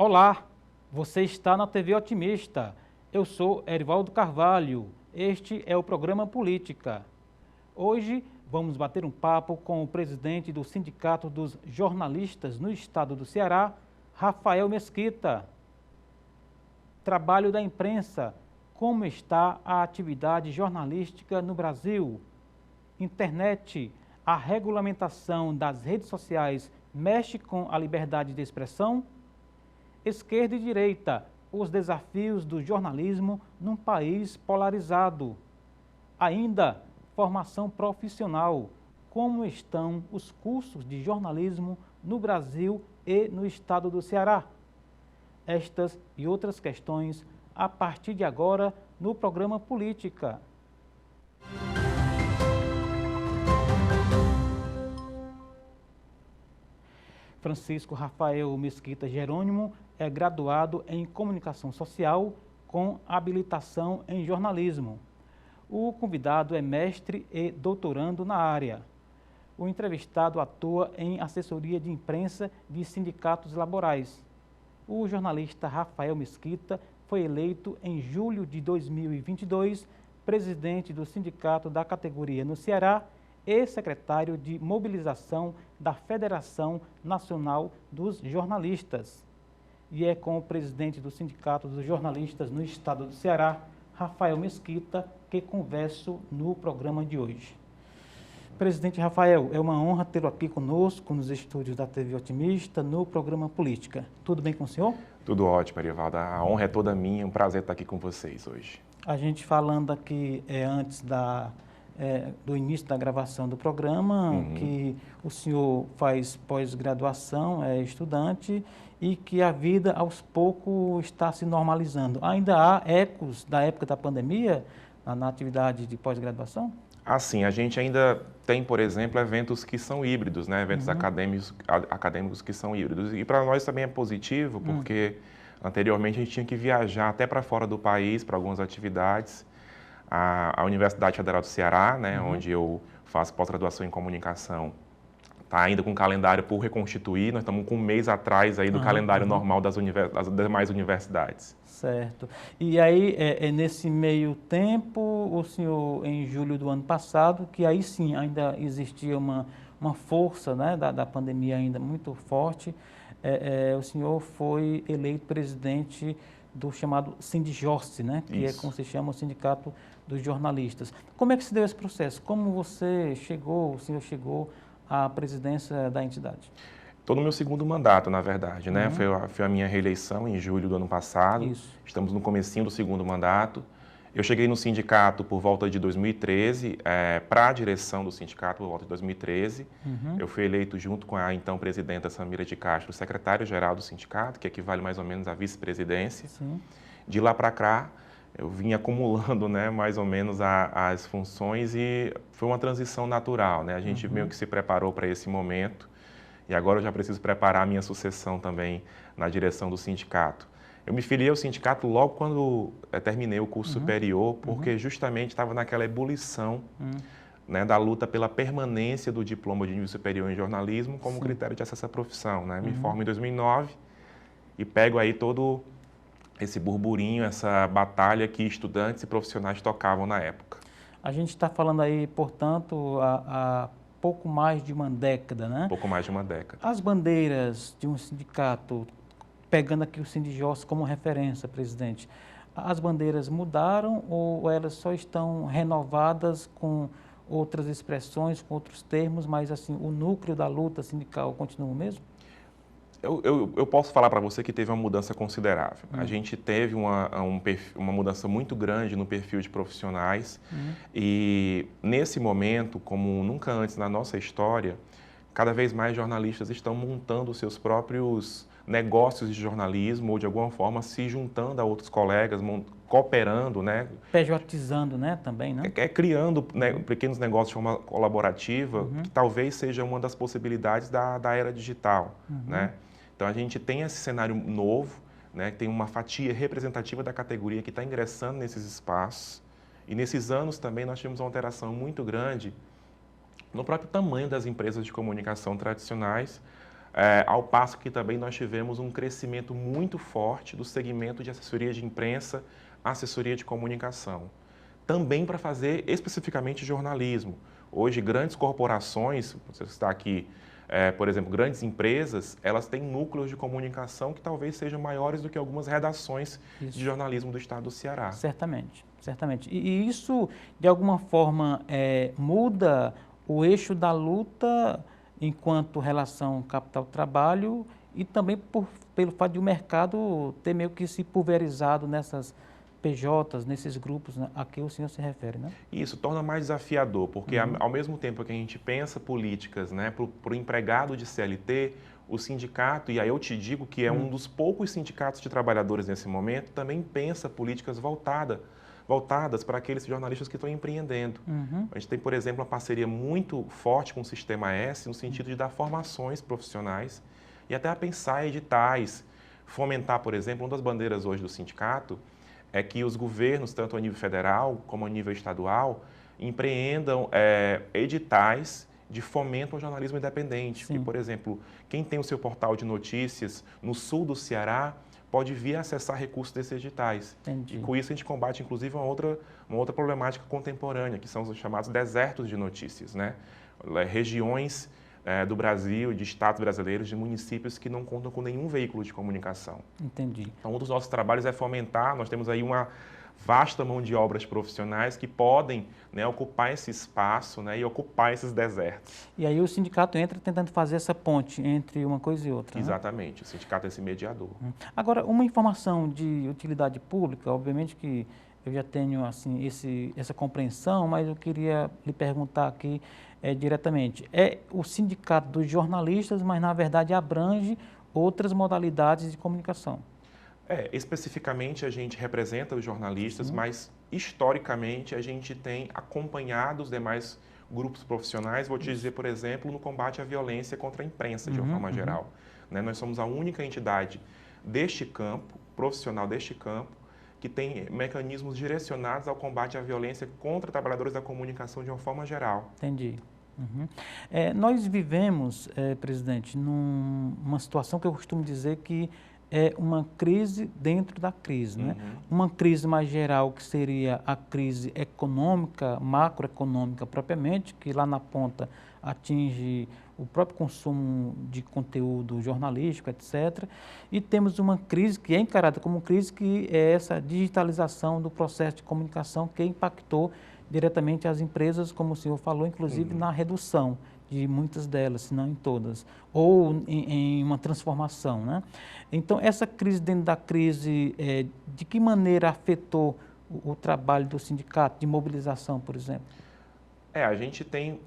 Olá, você está na TV Otimista. Eu sou Erivaldo Carvalho. Este é o programa Política. Hoje vamos bater um papo com o presidente do Sindicato dos Jornalistas no estado do Ceará, Rafael Mesquita. Trabalho da imprensa. Como está a atividade jornalística no Brasil? Internet. A regulamentação das redes sociais mexe com a liberdade de expressão? Esquerda e direita, os desafios do jornalismo num país polarizado. Ainda, formação profissional. Como estão os cursos de jornalismo no Brasil e no estado do Ceará? Estas e outras questões a partir de agora no programa Política. Francisco Rafael Mesquita Jerônimo é graduado em Comunicação Social com habilitação em jornalismo. O convidado é mestre e doutorando na área. O entrevistado atua em assessoria de imprensa de sindicatos laborais. O jornalista Rafael Mesquita foi eleito em julho de 2022 presidente do sindicato da categoria no Ceará e secretário de mobilização da Federação Nacional dos Jornalistas. E é com o presidente do Sindicato dos Jornalistas no estado do Ceará, Rafael Mesquita, que converso no programa de hoje. Presidente Rafael, é uma honra tê-lo aqui conosco nos estúdios da TV Otimista, no programa Política. Tudo bem com o senhor? Tudo ótimo, Erivaldo. A honra é toda minha, é um prazer estar aqui com vocês hoje. A gente falando aqui antes do início da gravação do programa, que o senhor faz pós-graduação, é estudante, e que a vida aos poucos está se normalizando. Ainda há ecos da época da pandemia na atividade de pós-graduação? Assim, a gente ainda tem, por exemplo, eventos que são híbridos, né? Eventos acadêmicos que são híbridos. E para nós também é positivo, porque anteriormente a gente tinha que viajar até para fora do país para algumas atividades. A Universidade Federal do Ceará, né, onde eu faço pós-graduação em comunicação, está ainda com o calendário por reconstituir. Nós estamos com um mês atrás aí do calendário normal das demais universidades. Certo. E aí, nesse meio tempo, o senhor, em julho do ano passado, que aí sim ainda existia uma força, né, da pandemia ainda muito forte, o senhor foi eleito presidente do chamado Sindijorce, né, que é como se chama o Sindicato dos Jornalistas. Como é que se deu esse processo? Como o senhor chegou à presidência da entidade? Estou no meu segundo mandato, na verdade, né? Foi a minha reeleição em julho do ano passado. Isso. Estamos no comecinho do segundo mandato. Eu cheguei no sindicato por volta de 2013, para a direção do sindicato por volta de 2013. Eu fui eleito junto com a então presidenta Samira de Castro, secretário-geral do sindicato, que equivale mais ou menos à vice-presidência. De lá para cá, eu vim acumulando, né, mais ou menos as funções e foi uma transição natural, né? A gente meio que se preparou para esse momento e agora eu já preciso preparar a minha sucessão também na direção do sindicato. Eu me filiei ao sindicato logo quando terminei o curso superior, porque justamente estava naquela ebulição, né, da luta pela permanência do diploma de nível superior em jornalismo como critério de acesso à profissão, né? Me formo em 2009 e pego aí todo esse burburinho, essa batalha que estudantes e profissionais tocavam na época. A gente está falando aí, portanto, há pouco mais de uma década, né? Pouco mais de uma década. As bandeiras de um sindicato, pegando aqui o Sindijorce como referência, presidente, as bandeiras mudaram ou elas só estão renovadas com outras expressões, com outros termos, mas assim, o núcleo da luta sindical continua o mesmo? Eu posso falar para você que teve uma mudança considerável. A gente teve uma mudança muito grande no perfil de profissionais e, nesse momento, como nunca antes na nossa história, cada vez mais jornalistas estão montando seus próprios negócios de jornalismo ou, de alguma forma, se juntando a outros colegas, cooperando, né? Pejotizando, né, também, né? Criando, né, pequenos negócios de forma colaborativa, que talvez seja uma das possibilidades da era digital, né? Então, a gente tem esse cenário novo, né, tem uma fatia representativa da categoria que está ingressando nesses espaços. E, nesses anos, também, nós tivemos uma alteração muito grande no próprio tamanho das empresas de comunicação tradicionais, ao passo que também nós tivemos um crescimento muito forte do segmento de assessoria de imprensa, assessoria de comunicação. Também para fazer especificamente jornalismo. Hoje, grandes corporações, você está aqui, por exemplo, grandes empresas, elas têm núcleos de comunicação que talvez sejam maiores do que algumas redações de jornalismo do estado do Ceará. Certamente, certamente. E isso, de alguma forma, muda o eixo da luta enquanto relação capital-trabalho e também pelo fato de o mercado ter meio que se pulverizado nessas PJs, nesses grupos, né, a que o senhor se refere, né? Isso torna mais desafiador, porque ao mesmo tempo que a gente pensa políticas, né, para o empregado de CLT, o sindicato, e aí eu te digo que é um dos poucos sindicatos de trabalhadores nesse momento, também pensa políticas voltadas para aqueles jornalistas que estão empreendendo. A gente tem, por exemplo, uma parceria muito forte com o Sistema S, no sentido de dar formações profissionais e até a pensar em editais, fomentar, por exemplo, uma das bandeiras hoje do sindicato é que os governos, tanto a nível federal como a nível estadual, empreendam editais de fomento ao jornalismo independente. Que, por exemplo, quem tem o seu portal de notícias no sul do Ceará pode vir acessar recursos desses editais. Entendi. E com isso a gente combate, inclusive, uma outra problemática contemporânea, que são os chamados desertos de notícias, né? Regiões do Brasil, de estados brasileiros, de municípios que não contam com nenhum veículo de comunicação. Entendi. Então, um dos nossos trabalhos é fomentar, nós temos aí uma vasta mão de obras profissionais que podem, né, ocupar esse espaço, né, e ocupar esses desertos. E aí o sindicato entra tentando fazer essa ponte entre uma coisa e outra, Exatamente, né? O sindicato é esse mediador. Agora, uma informação de utilidade pública, obviamente que eu já tenho assim, essa compreensão, mas eu queria lhe perguntar aqui diretamente. É o sindicato dos jornalistas, mas na verdade abrange outras modalidades de comunicação. Especificamente a gente representa os jornalistas, mas historicamente a gente tem acompanhado os demais grupos profissionais, vou te dizer, por exemplo, no combate à violência contra a imprensa, de uma forma geral. Né? Nós somos a única entidade deste campo, profissional deste campo, que tem mecanismos direcionados ao combate à violência contra trabalhadores da comunicação de uma forma geral. Entendi. Nós vivemos, presidente, numa situação que eu costumo dizer que é uma crise dentro da crise, né? Uma crise mais geral que seria a crise econômica, macroeconômica propriamente, que lá na ponta atinge o próprio consumo de conteúdo jornalístico, etc. E temos uma crise que é encarada como crise, que é essa digitalização do processo de comunicação que impactou diretamente as empresas, como o senhor falou, inclusive na redução de muitas delas, se não em todas, ou em uma transformação, né? Então, essa crise dentro da crise, de que maneira afetou o trabalho do sindicato de mobilização, por exemplo? A gente tem,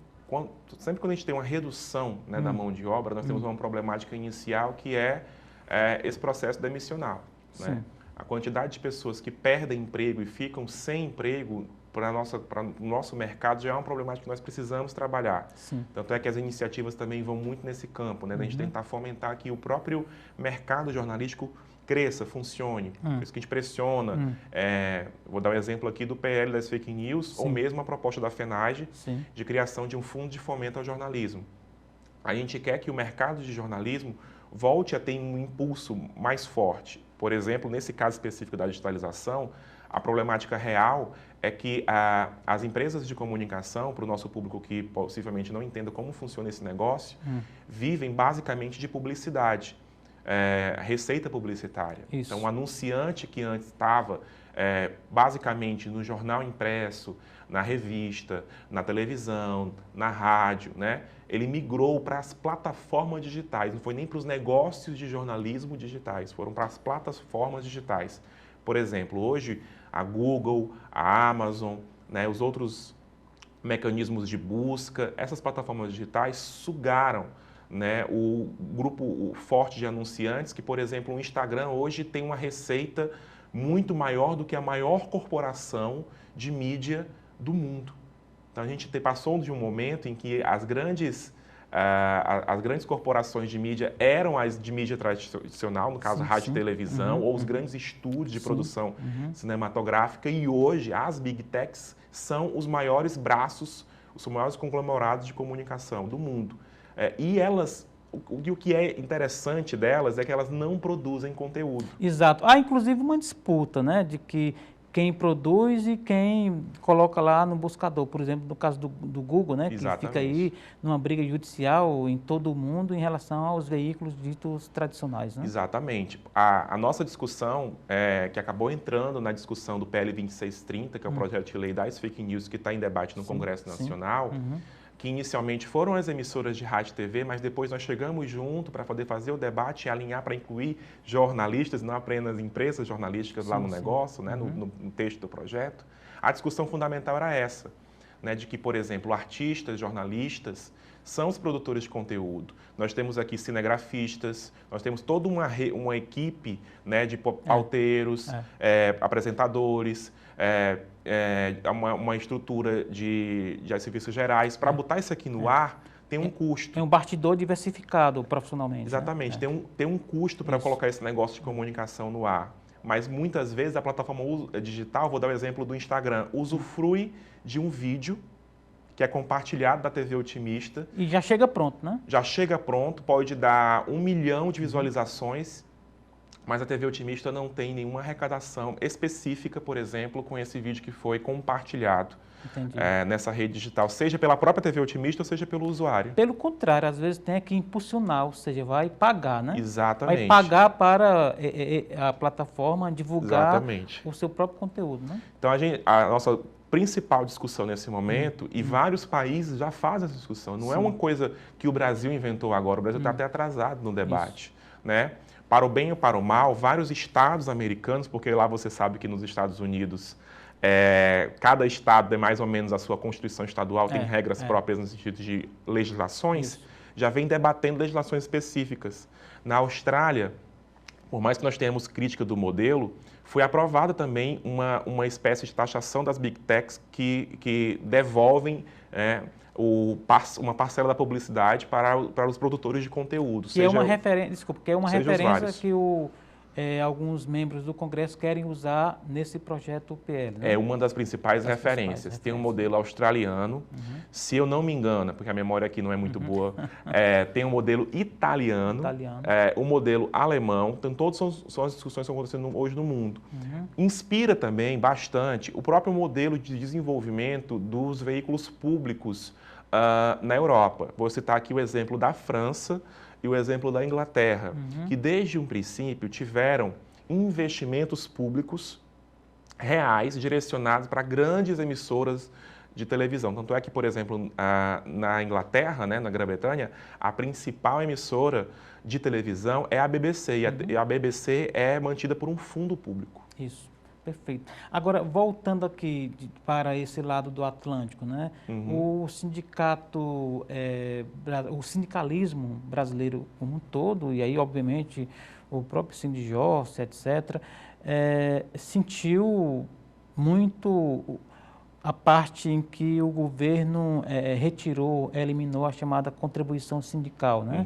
sempre quando a gente tem uma redução, né, da mão de obra, nós temos uma problemática inicial que é esse processo demissional, né? A quantidade de pessoas que perdem emprego e ficam sem emprego para o nosso mercado já é uma problemática que nós precisamos trabalhar. Tanto é que as iniciativas também vão muito nesse campo, né? Da gente tentar fomentar que o próprio mercado jornalístico cresça, funcione. Por isso que a gente pressiona. Vou dar um exemplo aqui do PL das fake news, ou mesmo a proposta da FENAGE de criação de um fundo de fomento ao jornalismo. A gente quer que o mercado de jornalismo volte a ter um impulso mais forte. Por exemplo, nesse caso específico da digitalização, a problemática real é que as empresas de comunicação, para o nosso público que possivelmente não entenda como funciona esse negócio, vivem basicamente de publicidade, receita publicitária. Então, o anunciante que antes estava basicamente no jornal impresso, na revista, na televisão, na rádio, né? Ele migrou para as plataformas digitais, não foi nem para os negócios de jornalismo digitais, foram para as plataformas digitais. Por exemplo, hoje a Google, a Amazon, né, os outros mecanismos de busca, essas plataformas digitais sugaram, né, o grupo forte de anunciantes que, por exemplo, o Instagram hoje tem uma receita muito maior do que a maior corporação de mídia do mundo. Então, a gente passou de um momento em que as grandes corporações de mídia eram as de mídia tradicional, no caso, rádio e televisão, ou os grandes estúdios de produção cinematográfica, e hoje as Big Techs são os maiores braços, os maiores conglomerados de comunicação do mundo. E elas o que é interessante delas é que elas não produzem conteúdo. Exato. Há, inclusive, uma disputa, né, de que quem produz e quem coloca lá no buscador. Por exemplo, no caso do Google, né, que fica aí numa briga judicial em todo o mundo em relação aos veículos ditos tradicionais, né? Exatamente. A nossa discussão, que acabou entrando na discussão do PL 2630, que é o projeto de lei das fake news que está em debate no Congresso Nacional, que inicialmente foram as emissoras de rádio e TV, mas depois nós chegamos junto para poder fazer o debate e alinhar para incluir jornalistas, não apenas empresas jornalísticas lá no negócio, né, no texto do projeto. A discussão fundamental era essa, né, de que, por exemplo, artistas, jornalistas, são os produtores de conteúdo. Nós temos aqui cinegrafistas, nós temos toda uma equipe, né, de pauteiros, apresentadores, uma estrutura de serviços gerais. Para botar isso aqui no ar, tem um custo. Tem um bastidor diversificado profissionalmente. Exatamente, né? Tem um custo para colocar esse negócio de comunicação no ar. Mas muitas vezes a plataforma digital, vou dar o exemplo do Instagram, usufrui de um vídeo que é compartilhado da TV Otimista. E já chega pronto, né? Já chega pronto, pode dar 1 milhão de visualizações, mas a TV Otimista não tem nenhuma arrecadação específica, por exemplo, com esse vídeo que foi compartilhado nessa rede digital, seja pela própria TV Otimista ou seja pelo usuário. Pelo contrário, às vezes tem que impulsionar, ou seja, vai pagar, né? Exatamente. Vai pagar para a plataforma divulgar o seu próprio conteúdo, né? Então, a nossa principal discussão nesse momento, e vários países já fazem essa discussão, não é uma coisa que o Brasil inventou agora, o Brasil está até atrasado no debate, né? Para o bem ou para o mal, vários estados americanos, porque lá você sabe que nos Estados Unidos, cada estado tem mais ou menos a sua constituição estadual, tem regras próprias no sentido de legislações, já vem debatendo legislações específicas. Na Austrália, por mais que nós tenhamos crítica do modelo, foi aprovada também uma espécie de taxação das Big Techs que devolvem uma parcela da publicidade para os produtores de conteúdo. Que é uma referência, desculpa, que é uma referência que alguns membros do Congresso querem usar nesse projeto PL. Né? É uma das principais referências. Tem um modelo australiano, se eu não me engano, porque a memória aqui não é muito boa, tem um modelo italiano, o modelo alemão, então todas são as discussões que estão acontecendo hoje no mundo. Inspira também bastante o próprio modelo de desenvolvimento dos veículos públicos na Europa. Vou citar aqui o exemplo da França e o exemplo da Inglaterra, que desde um princípio tiveram investimentos públicos reais direcionados para grandes emissoras de televisão. Tanto é que, por exemplo, na Inglaterra, né, na Grã-Bretanha, a principal emissora de televisão é a BBC, e a BBC é mantida por um fundo público. Isso. Perfeito. Agora, voltando aqui para esse lado do Atlântico, né? O sindicato, o sindicalismo brasileiro como um todo, e aí, obviamente, o próprio Sindijor, etc., sentiu muito a parte em que o governo eliminou a chamada contribuição sindical, né?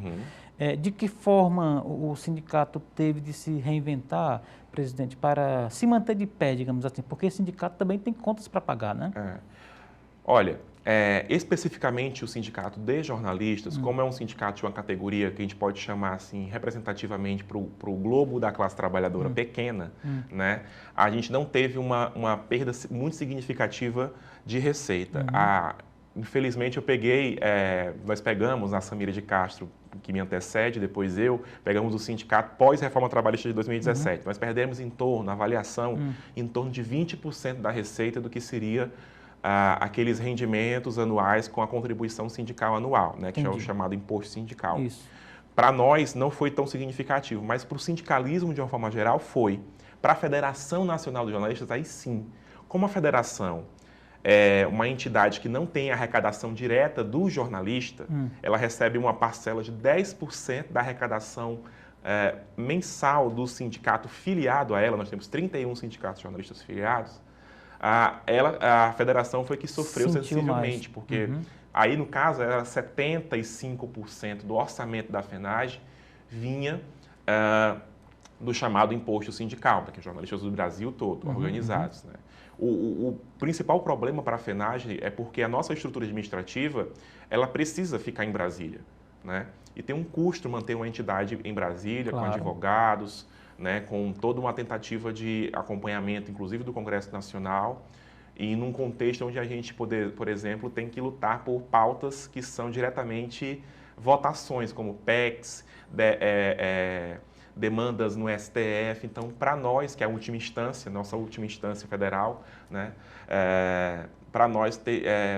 De que forma o sindicato teve de se reinventar, presidente, para se manter de pé, digamos assim? Porque o sindicato também tem contas para pagar, né? Olha, especificamente o sindicato de jornalistas, como é um sindicato de uma categoria que a gente pode chamar assim representativamente para o globo da classe trabalhadora pequena, né? A gente não teve uma perda muito significativa de receita. Infelizmente, nós pegamos a Samira de Castro, que me antecede, depois pegamos o sindicato pós-reforma trabalhista de 2017. Nós perdemos na avaliação, em torno de 20% da receita do que seria aqueles rendimentos anuais com a contribuição sindical anual, né, que é o chamado imposto sindical. Para nós não foi tão significativo, mas para o sindicalismo de uma forma geral foi. Para a Federação Nacional dos Jornalistas, aí sim. Como a federação é uma entidade que não tem arrecadação direta do jornalista, ela recebe uma parcela de 10% da arrecadação mensal do sindicato filiado a ela. Nós temos 31 sindicatos de jornalistas filiados. A federação foi que sofreu sensivelmente, porque aí, no caso, era 75% do orçamento da FENAGE vinha do chamado imposto sindical, para que os jornalistas do Brasil todo, organizados. Né? O principal problema para a FENAGE é porque a nossa estrutura administrativa ela precisa ficar em Brasília. Né? e tem um custo manter uma entidade em Brasília, Claro. com advogados, né, com toda uma tentativa de acompanhamento, inclusive do Congresso Nacional, e num contexto onde a gente, por exemplo, tem que lutar por pautas que são diretamente votações, como PECs, demandas no STF. Então, para nós, que é a última instância, nossa última instância federal, né, para nós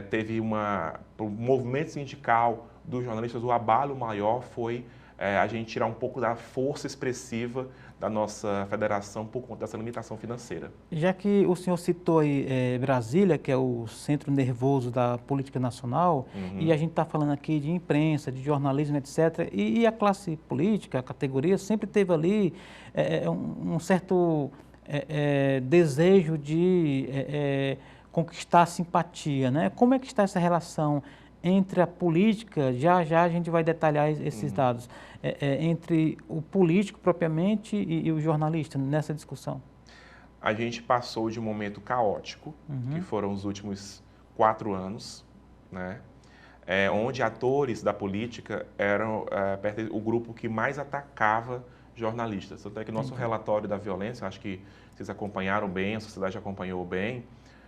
teve o movimento sindical dos jornalistas, o abalo maior foi a gente tirar um pouco da força expressiva da nossa federação por conta dessa limitação financeira. Já que o senhor citou aí Brasília, que é o centro nervoso da política nacional, e a gente está falando aqui de imprensa, de jornalismo, etc., e a classe política, a categoria, sempre teve ali um certo desejo de conquistar a simpatia, né? Como é que está essa relação entre a política, já a gente vai detalhar esses dados, entre o político propriamente e o jornalista nessa discussão? A gente passou de um momento caótico, que foram os últimos 4 anos, né? Onde atores da política eram o grupo que mais atacava jornalistas. Tanto é que nosso relatório da violência, acho que vocês acompanharam bem, a sociedade acompanhou bem,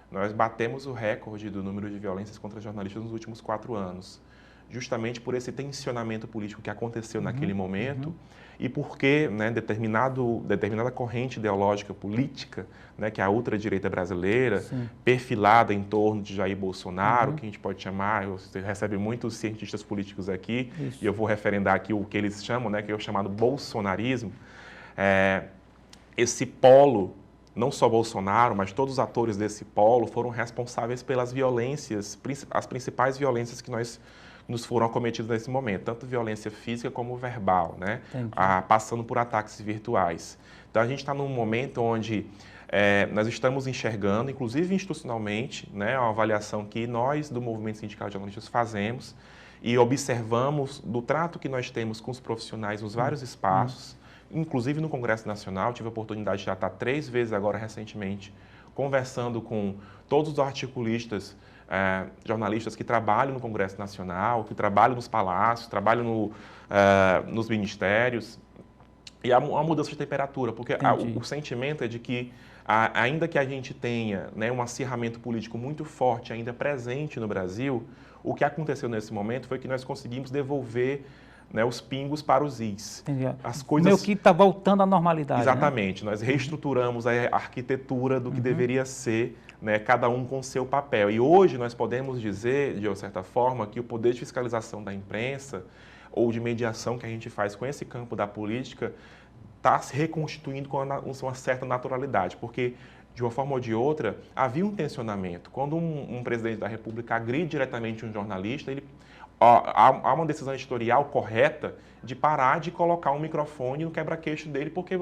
nós batemos o recorde do número de violências contra jornalistas nos últimos 4 anos, justamente por esse tensionamento político que aconteceu naquele momento e porque, né, determinada corrente ideológica política, né, que é a ultradireita brasileira, perfilada em torno de Jair Bolsonaro, que a gente pode chamar, você recebe muitos cientistas políticos aqui, e eu vou referendar aqui o que eles chamam, né, que é o chamado bolsonarismo, esse polo, não só Bolsonaro, mas todos os atores desse polo foram responsáveis pelas violências, as principais violências que nos foram acometidas nesse momento, tanto violência física como verbal, né? Passando por ataques virtuais. Então, a gente está num momento onde nós estamos enxergando, inclusive institucionalmente, né, uma avaliação que nós, do Movimento Sindical de Jornalistas, fazemos e observamos do trato que nós temos com os profissionais nos vários espaços, inclusive no Congresso Nacional. Tive a oportunidade de já estar 3 vezes agora recentemente, conversando com todos os articulistas, jornalistas que trabalham no Congresso Nacional, que trabalham nos palácios, trabalham nos ministérios, e há uma mudança de temperatura, porque o sentimento é de que, ainda que a gente tenha, né, um acirramento político muito forte ainda presente no Brasil, o que aconteceu nesse momento foi que nós conseguimos devolver, né, os pingos para os is. As coisas... Meio que está voltando à normalidade. Exatamente. Né? Nós reestruturamos a arquitetura do que deveria ser, né, cada um com seu papel. E hoje nós podemos dizer, de uma certa forma, que o poder de fiscalização da imprensa ou de mediação que a gente faz com esse campo da política está se reconstituindo com uma certa naturalidade, porque, de uma forma ou de outra, havia um tensionamento. Quando um presidente da República agride diretamente um jornalista, há uma decisão editorial correta de parar de colocar um microfone no quebra-queixo dele, porque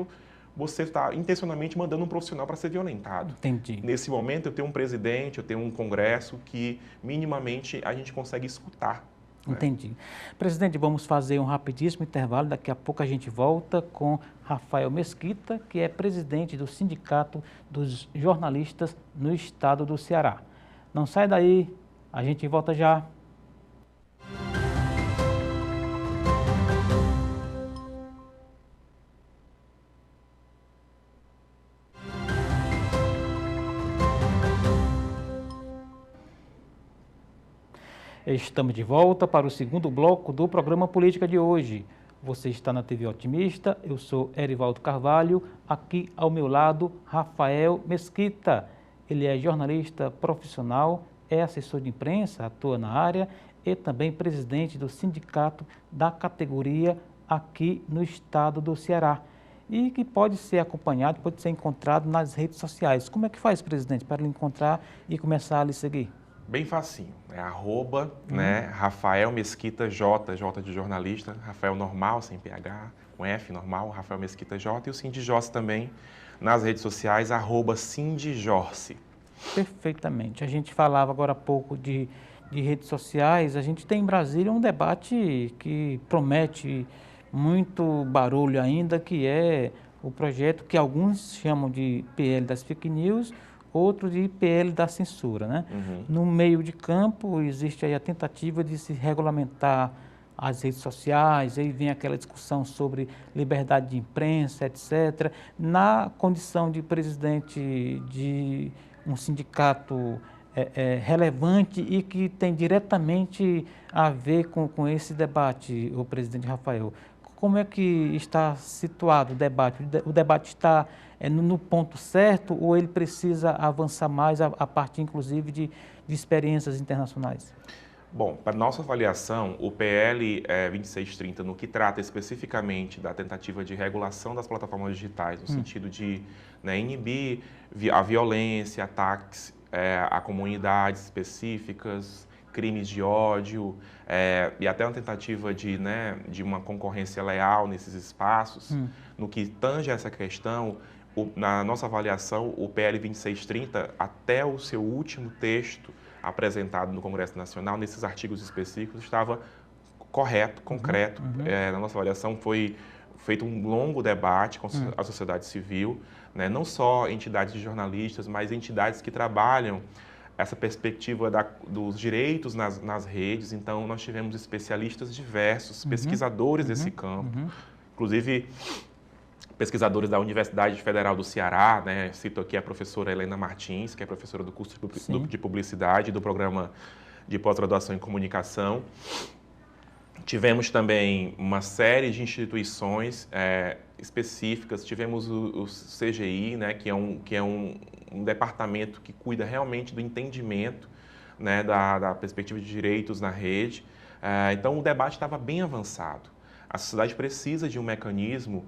você está intencionalmente mandando um profissional para ser violentado. Entendi. Nesse momento, eu tenho um presidente, eu tenho um Congresso que, minimamente, a gente consegue escutar. Entendi. Presidente, vamos fazer um rapidíssimo intervalo. Daqui a pouco a gente volta com Rafael Mesquita, que é presidente do Sindicato dos Jornalistas no estado do Ceará. Não sai daí, a gente volta já. Estamos de volta para o segundo bloco do programa Política de hoje. Você está na TV Otimista, eu sou Erivaldo Carvalho, aqui ao meu lado, Rafael Mesquita. Ele é jornalista profissional, é assessor de imprensa, atua na área e também presidente do sindicato da categoria aqui no estado do Ceará. E que pode ser acompanhado, pode ser encontrado nas redes sociais. Como é que faz, presidente, para ele encontrar e começar a lhe seguir? Bem facinho, é @ né, Rafael Mesquita J, J de jornalista, Rafael normal, sem PH, com F normal, Rafael Mesquita J, e o Sindijorce também nas redes sociais, @Sindijorce. Perfeitamente. A gente falava agora há pouco de redes sociais, a gente tem em Brasília um debate que promete muito barulho ainda, que é o projeto que alguns chamam de PL das fake news, outro de PL da censura, né? No meio de campo existe aí a tentativa de se regulamentar as redes sociais, aí vem aquela discussão sobre liberdade de imprensa, etc. Na condição de presidente de um sindicato relevante e que tem diretamente a ver com esse debate, o presidente Rafael, como é que está situado o debate? O debate está no ponto certo ou ele precisa avançar mais a partir, inclusive, de experiências internacionais? Bom, para nossa avaliação, o PL 2630, no que trata especificamente da tentativa de regulação das plataformas digitais, no sentido de inibir a violência, ataques a comunidades específicas, crimes de ódio, e até uma tentativa de uma concorrência leal nesses espaços, no que tange essa questão, na nossa avaliação, o PL 2630, até o seu último texto apresentado no Congresso Nacional, nesses artigos específicos, estava correto, concreto. Na nossa avaliação, foi feito um longo debate com a sociedade civil, não só entidades de jornalistas, mas entidades que trabalham essa perspectiva dos direitos nas redes. Então, nós tivemos especialistas diversos, pesquisadores desse campo, inclusive pesquisadores da Universidade Federal do Ceará, cito aqui a professora Helena Martins, que é professora do curso de Publicidade do Programa de Pós-Graduação em Comunicação. Tivemos também uma série de instituições específicas, tivemos o CGI, que é um departamento que cuida realmente do entendimento da perspectiva de direitos na rede. Então, o debate estava bem avançado. A sociedade precisa de um mecanismo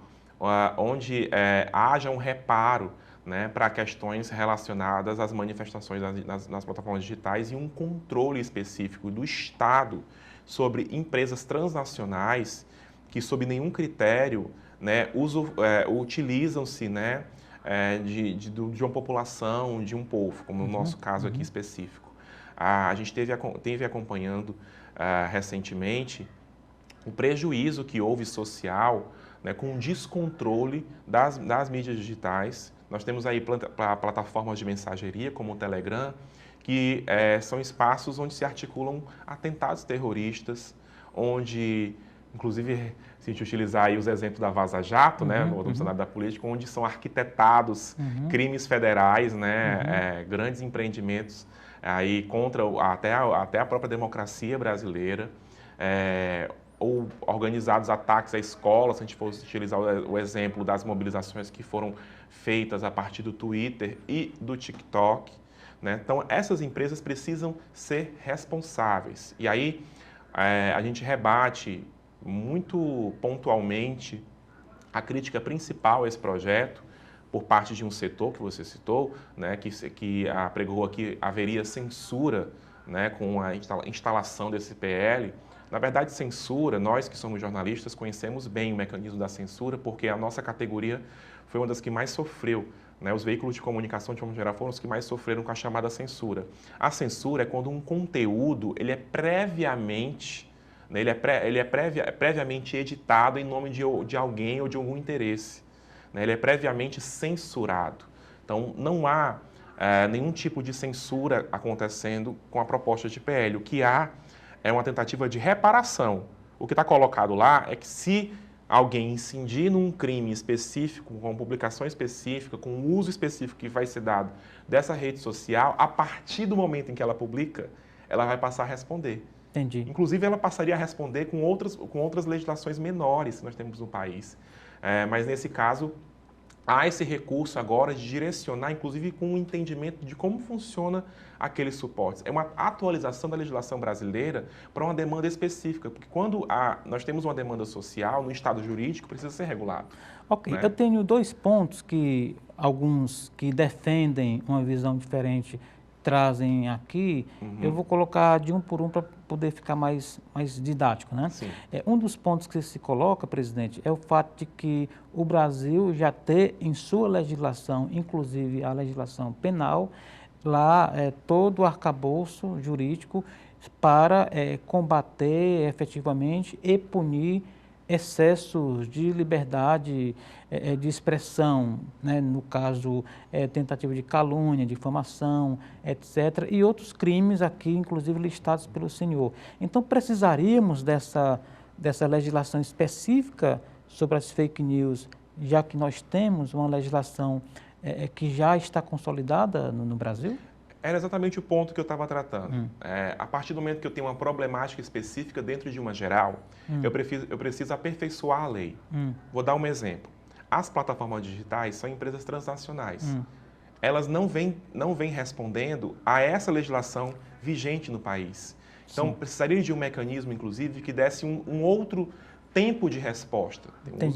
onde haja um reparo para questões relacionadas às manifestações nas plataformas digitais e um controle específico do Estado sobre empresas transnacionais que, sob nenhum critério, utilizam-se de uma população, de um povo, como no nosso caso aqui específico. A gente teve acompanhando recentemente o prejuízo que houve social com o descontrole das mídias digitais. Nós temos aí plataformas de mensageria, como o Telegram, que são espaços onde se articulam atentados terroristas, onde, inclusive, se a gente utilizar aí os exemplos da Vaza Jato, no cenário da política, onde são arquitetados crimes federais, grandes empreendimentos aí contra até a própria democracia brasileira, ou organizados ataques à escola, se a gente fosse utilizar o exemplo das mobilizações que foram feitas a partir do Twitter e do TikTok. Então, essas empresas precisam ser responsáveis. E aí, a gente rebate muito pontualmente a crítica principal a esse projeto por parte de um setor que você citou, que apregou que haveria censura com a instalação desse PL. Na verdade, censura, nós que somos jornalistas conhecemos bem o mecanismo da censura, porque a nossa categoria foi uma das que mais sofreu. Os veículos de comunicação, de forma geral, foram os que mais sofreram com a chamada censura. A censura é quando um conteúdo ele é previamente, previamente editado em nome de alguém ou de algum interesse. Ele é previamente censurado. Então, não há nenhum tipo de censura acontecendo com a proposta de PL. O que há é uma tentativa de reparação. O que está colocado lá é que se alguém incidir num crime específico, com publicação específica, com o uso específico que vai ser dado dessa rede social, a partir do momento em que ela publica, ela vai passar a responder. Entendi. Inclusive, ela passaria a responder com outras legislações menores que nós temos no país. Mas, nesse caso, há esse recurso agora de direcionar, inclusive com o entendimento de como funciona aqueles suportes. É uma atualização da legislação brasileira para uma demanda específica, porque quando nós temos uma demanda social, no estado jurídico, precisa ser regulado. Ok, eu tenho dois pontos que alguns que defendem uma visão diferente trazem aqui. Eu vou colocar de um por um para poder ficar mais didático, Sim. Um dos pontos que se coloca, presidente, é o fato de que o Brasil já tem em sua legislação, inclusive a legislação penal, lá todo o arcabouço jurídico para combater efetivamente e punir excessos de liberdade de expressão, no caso, tentativa de calúnia, difamação, etc., e outros crimes aqui, inclusive listados pelo senhor. Então, precisaríamos dessa dessa legislação específica sobre as fake news, já que nós temos uma legislação que já está consolidada no Brasil? Era exatamente o ponto que eu estava tratando. A partir do momento que eu tenho uma problemática específica dentro de uma geral, eu preciso aperfeiçoar a lei. Vou dar um exemplo. As plataformas digitais são empresas transnacionais. Elas não vêm respondendo a essa legislação vigente no país. Então, precisaria de um mecanismo, inclusive, que desse um outro tempo de resposta.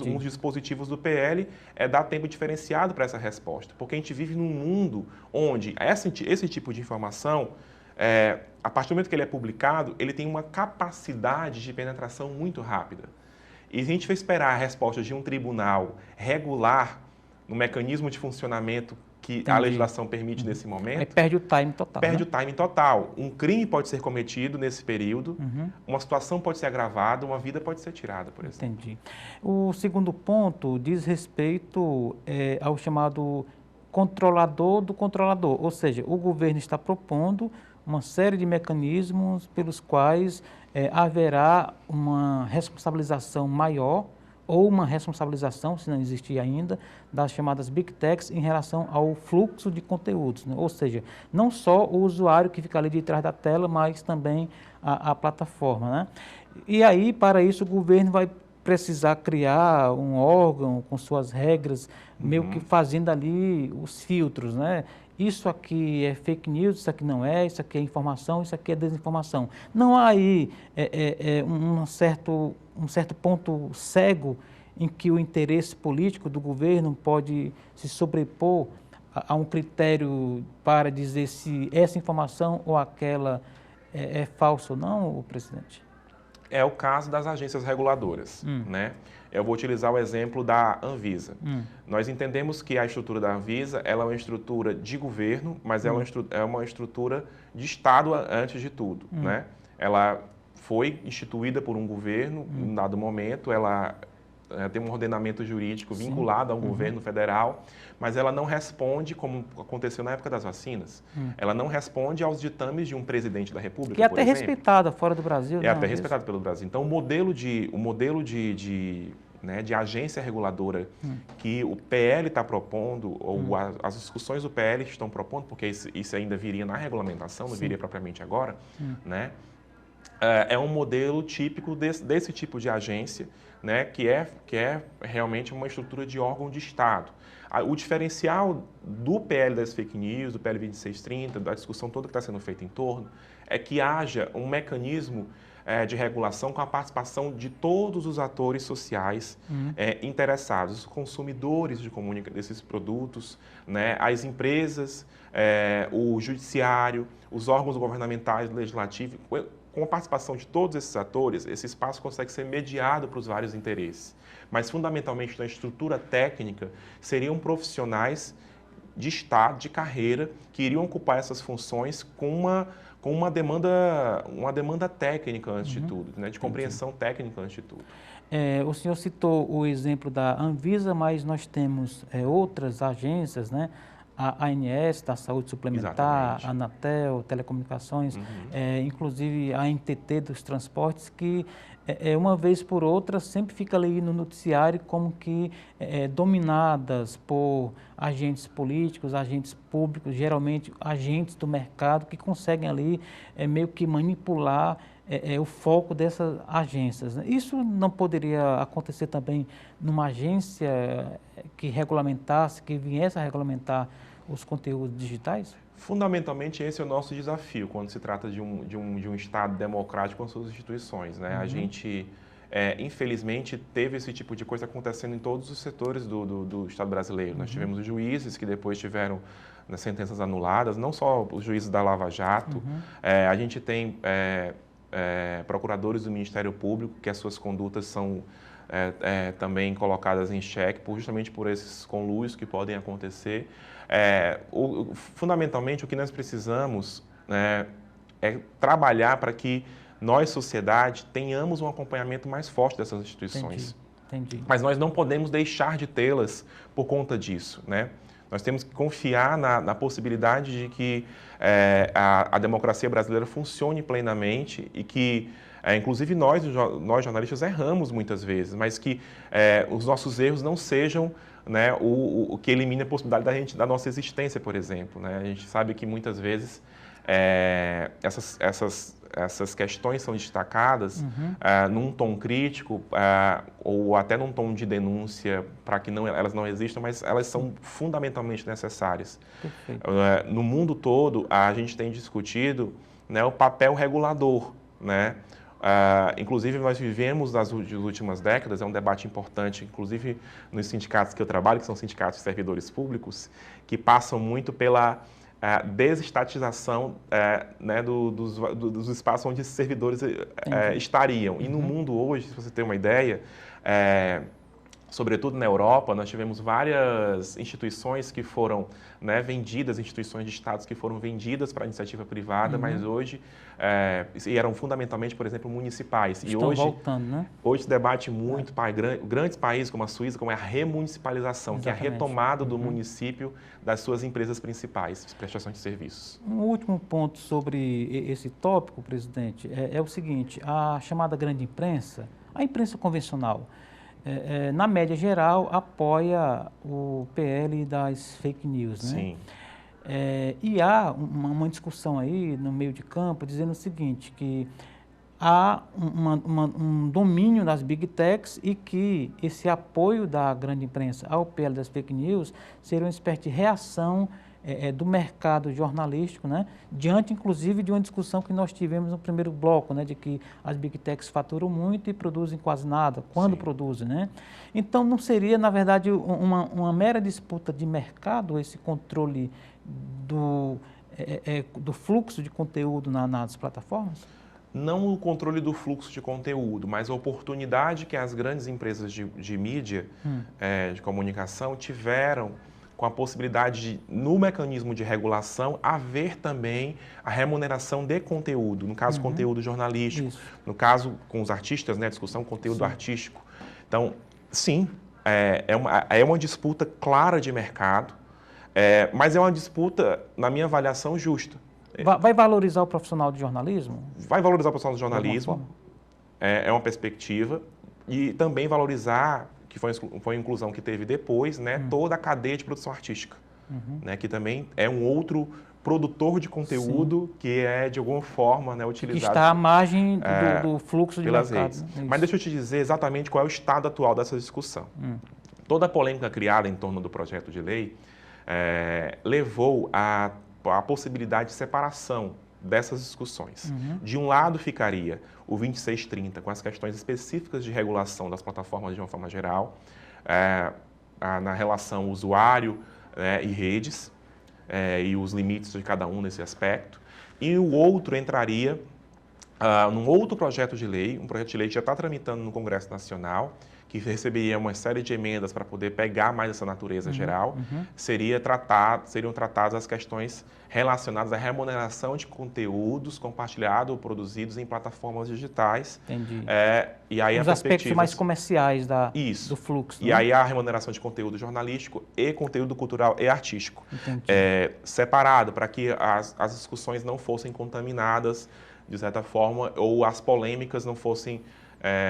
Um dos dispositivos do PL dar tempo diferenciado para essa resposta, porque a gente vive num mundo onde esse tipo de informação, a partir do momento que ele é publicado, ele tem uma capacidade de penetração muito rápida. E se a gente for esperar a resposta de um tribunal regular no mecanismo de funcionamento que a legislação permite nesse momento... Aí perde o time total. Perde o time total. Um crime pode ser cometido nesse período, uma situação pode ser agravada, uma vida pode ser tirada, por exemplo. Entendi. O segundo ponto diz respeito ao chamado controlador do controlador, ou seja, o governo está propondo uma série de mecanismos pelos quais haverá uma responsabilização maior ou uma responsabilização, se não existir ainda, das chamadas Big Techs em relação ao fluxo de conteúdos, né? Ou seja, não só o usuário que fica ali de trás da tela, mas também a plataforma, né? E aí, para isso, o governo vai precisar criar um órgão com suas regras, meio que fazendo ali os filtros, né? Isso aqui é fake news, isso aqui não é, isso aqui é informação, isso aqui é desinformação. Não há aí um certo ponto cego em que o interesse político do governo pode se sobrepor a um critério para dizer se essa informação ou aquela é falsa ou não, presidente? É o caso das agências reguladoras, né? Eu vou utilizar o exemplo da Anvisa. Nós entendemos que a estrutura da Anvisa ela é uma estrutura de governo, mas é uma estrutura de Estado antes de tudo, né? Ela foi instituída por um governo, em um dado momento, ela tem um ordenamento jurídico vinculado a um governo federal, mas ela não responde, como aconteceu na época das vacinas, ela não responde aos ditames de um presidente da República, que é até respeitada fora do Brasil. É até respeitada pelo Brasil. Então, o modelo de agência reguladora que o PL está propondo, ou as discussões do PL estão propondo, porque isso ainda viria na regulamentação, não viria propriamente agora, né? É um modelo típico desse tipo de agência, né, que é realmente uma estrutura de órgão de Estado. O diferencial do PL das fake news, do PL 2630, da discussão toda que está sendo feita em torno, é que haja um mecanismo de regulação com a participação de todos os atores sociais interessados, os consumidores desses produtos, né, as empresas, o judiciário, os órgãos governamentais, legislativo. Com a participação de todos esses atores, esse espaço consegue ser mediado para os vários interesses. Mas, fundamentalmente, na estrutura técnica, seriam profissionais de Estado, de carreira, que iriam ocupar essas funções com uma demanda técnica, antes de tudo, né? De compreensão técnica, antes de tudo. O senhor citou o exemplo da Anvisa, mas nós temos outras agências, né? A ANS, da Saúde Suplementar, a Anatel, Telecomunicações, inclusive a NTT dos Transportes, que uma vez por outra sempre fica ali no noticiário como que dominadas por agentes políticos, agentes públicos, geralmente agentes do mercado que conseguem ali meio que manipular o foco dessas agências. Isso não poderia acontecer também numa agência que regulamentasse, que viesse a regulamentar os conteúdos digitais? Fundamentalmente, esse é o nosso desafio quando se trata de um Estado democrático com suas instituições, né? A gente, infelizmente, teve esse tipo de coisa acontecendo em todos os setores do Estado brasileiro. Nós tivemos os juízes que depois tiveram sentenças anuladas, não só os juízes da Lava Jato, a gente tem procuradores do Ministério Público que as suas condutas são também colocadas em xeque justamente por esses conluios que podem acontecer. Fundamentalmente, o que nós precisamos é trabalhar para que nós, sociedade, tenhamos um acompanhamento mais forte dessas instituições. Entendi. Mas nós não podemos deixar de tê-las por conta disso, né? Nós temos que confiar na possibilidade de que a democracia brasileira funcione plenamente e que inclusive nós jornalistas erramos muitas vezes, mas que os nossos erros não sejam, né, o que elimine a possibilidade da nossa existência, por exemplo, né? A gente sabe que muitas vezes essas questões são destacadas num tom crítico ou até num tom de denúncia para que elas não existam, mas elas são fundamentalmente necessárias. No mundo todo, a gente tem discutido, né, o papel regulador, né? Inclusive, nós vivemos nas últimas décadas, é um debate importante, inclusive nos sindicatos que eu trabalho, que são sindicatos de servidores públicos, que passam muito pela desestatização né, dos espaços onde esses servidores estariam. E no mundo hoje, se você tem uma ideia, sobretudo na Europa, nós tivemos várias instituições que foram, né, vendidas, instituições de estados que foram vendidas para a iniciativa privada, mas hoje, e eram fundamentalmente, por exemplo, municipais. Estão voltando, né? Hoje se debate muito, grandes países como a Suíça, como é a remunicipalização, que é a retomada do município das suas empresas principais, de prestação de serviços. Um último ponto sobre esse tópico, presidente, é o seguinte: a chamada grande imprensa, a imprensa convencional, na média geral, apoia o PL das fake news, né? Sim. E há uma discussão aí no meio de campo dizendo o seguinte, que há um domínio das big techs e que esse apoio da grande imprensa ao PL das fake news seria uma espécie de reação do mercado jornalístico, né? Diante, inclusive, de uma discussão que nós tivemos no primeiro bloco, né? De que as big techs faturam muito e produzem quase nada, quando produzem, né? Então, não seria, na verdade, uma mera disputa de mercado, esse controle do fluxo de conteúdo nas plataformas? Não o controle do fluxo de conteúdo, mas a oportunidade que as grandes empresas de mídia, de comunicação, tiveram com a possibilidade de, no mecanismo de regulação, haver também a remuneração de conteúdo, no caso, conteúdo jornalístico, no caso, com os artistas, né, discussão conteúdo artístico. Então, sim, é uma disputa clara de mercado, mas é uma disputa, na minha avaliação, justa. Vai valorizar o profissional de jornalismo? Vai valorizar o profissional de jornalismo, é uma perspectiva, e também valorizar, que foi a inclusão que teve depois, né, toda a cadeia de produção artística, né, que também é um outro produtor de conteúdo que é, de alguma forma, né, utilizado... Que está à margem do fluxo de mercado. Né? Mas deixa eu te dizer exatamente qual é o estado atual dessa discussão. Toda a polêmica criada em torno do projeto de lei levou à possibilidade de separação dessas discussões. De um lado ficaria o 2630, com as questões específicas de regulação das plataformas de uma forma geral, na relação usuário, né, e redes, e os limites de cada um nesse aspecto. E o outro entraria num outro projeto de lei, um projeto de lei que já está tramitando no Congresso Nacional, que receberia uma série de emendas para poder pegar mais essa natureza geral, seriam tratadas as questões relacionadas à remuneração de conteúdos compartilhados ou produzidos em plataformas digitais. Entendi. E aí os aspectos mais comerciais do fluxo. E aí a remuneração de conteúdo jornalístico e conteúdo cultural e artístico. Separado, para que as discussões não fossem contaminadas, de certa forma, ou as polêmicas não fossem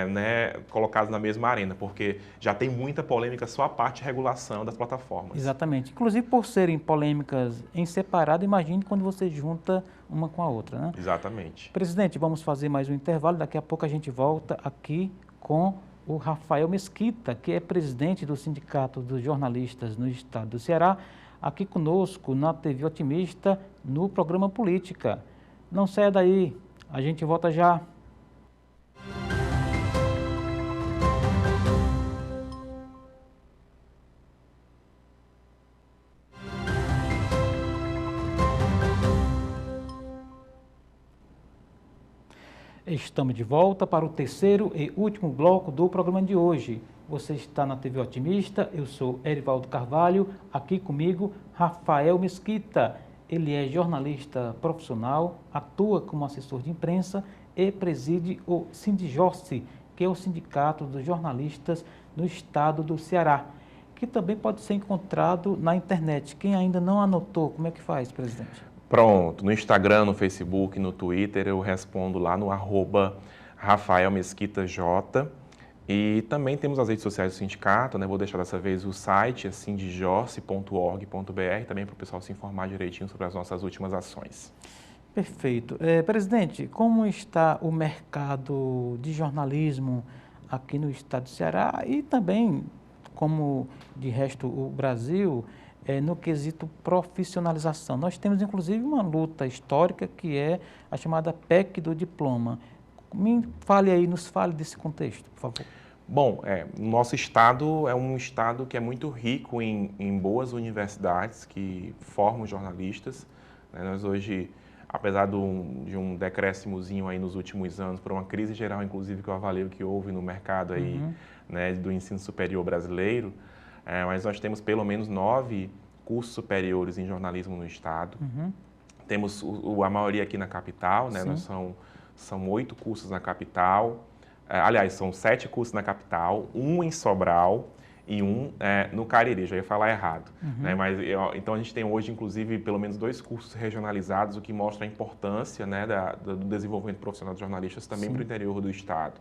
né, colocados na mesma arena, porque já tem muita polêmica só a parte de regulação das plataformas. Exatamente. Inclusive, por serem polêmicas em separado, imagine quando você junta uma com a outra, né? Exatamente. Presidente, vamos fazer mais um intervalo. Daqui a pouco a gente volta aqui com o Rafael Mesquita, que é presidente do Sindicato dos Jornalistas no Estado do Ceará, aqui conosco na TV Otimista, no programa Política. Não saia daí, a gente volta já. Estamos de volta para o terceiro e último bloco do programa de hoje. Você está na TV Otimista, eu sou Erivaldo Carvalho, aqui comigo Rafael Mesquita. Ele é jornalista profissional, atua como assessor de imprensa e preside o Sindijorce, que é o Sindicato dos Jornalistas no Estado do Ceará, que também pode ser encontrado na internet. Quem ainda não anotou, como é que faz, presidente? Pronto, no Instagram, no Facebook, no Twitter, eu respondo lá no Rafael Mesquita J. E também temos as redes sociais do sindicato, né? Vou deixar dessa vez o site, sindijorce.org.br, também para o pessoal se informar direitinho sobre as nossas últimas ações. Perfeito. Presidente, como está o mercado de jornalismo aqui no estado do Ceará e também, como de resto o Brasil, no quesito profissionalização? Nós temos, inclusive, uma luta histórica que é a chamada PEC do diploma. Nos fale desse contexto, por favor. Bom, nosso estado é um estado que é muito rico em boas universidades que formam jornalistas, né? Nós hoje, apesar de um decréscimozinho aí nos últimos anos, por uma crise geral, inclusive, que eu avalio que houve no mercado aí, né, do ensino superior brasileiro, mas nós temos pelo menos 9 cursos superiores em jornalismo no estado. Temos a maioria aqui na capital, né? Nós são 8 cursos na capital, aliás, são 7 cursos na capital, 1 em Sobral e 1 no Cariri, já ia falar errado. Né? Então a gente tem hoje, inclusive, pelo menos 2 cursos regionalizados, o que mostra a importância, né, do desenvolvimento profissional dos jornalistas também para o interior do estado.